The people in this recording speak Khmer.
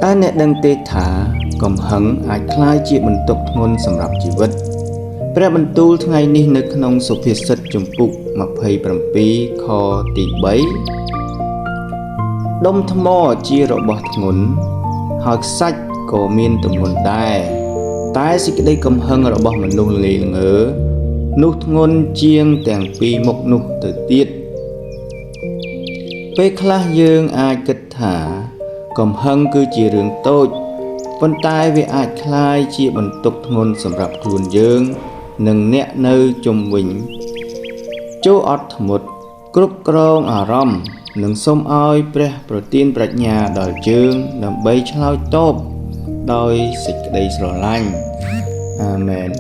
តើអ្នកដឹងទេថាកំហឹងអាចក្លាយជាបន្ទុកធ្ងន់សម្រាប់ជីវិតព្រះបន្ទូលថ្ងៃនេះនៅក្នុងសុភាសិតជំពូក27ខទី3ដុំថ្មជារបស់ធ្ងន់ហើយខ្សាច់ក៏មានទម្ងន់ដែរតែសេចក្តីកំហឹងរបស់មនុស្សលេងើនោះធ្ងន់ជាងទាំងពីរមុខនោះទៅទៀតពេលខ្លះយើងអាចគិតថាកំហឹងគឺជារឿងតូចប៉ុន្តែវាអាចក្លាយជាបន្ទុកធ្ងន់សម្រាប់ខ្លួនយើងនិងអ្នកនៅជុំវិញចូលអត់ធ្មត់គ្រប់គ្រងអារម្មណ៍និងសូមឲ្យព្រះប្រទានប្រាជ្ញាដល់យើងដើម្បីឆ្លើយតបដោយសេចក្តីស្រឡាញ់អាមែន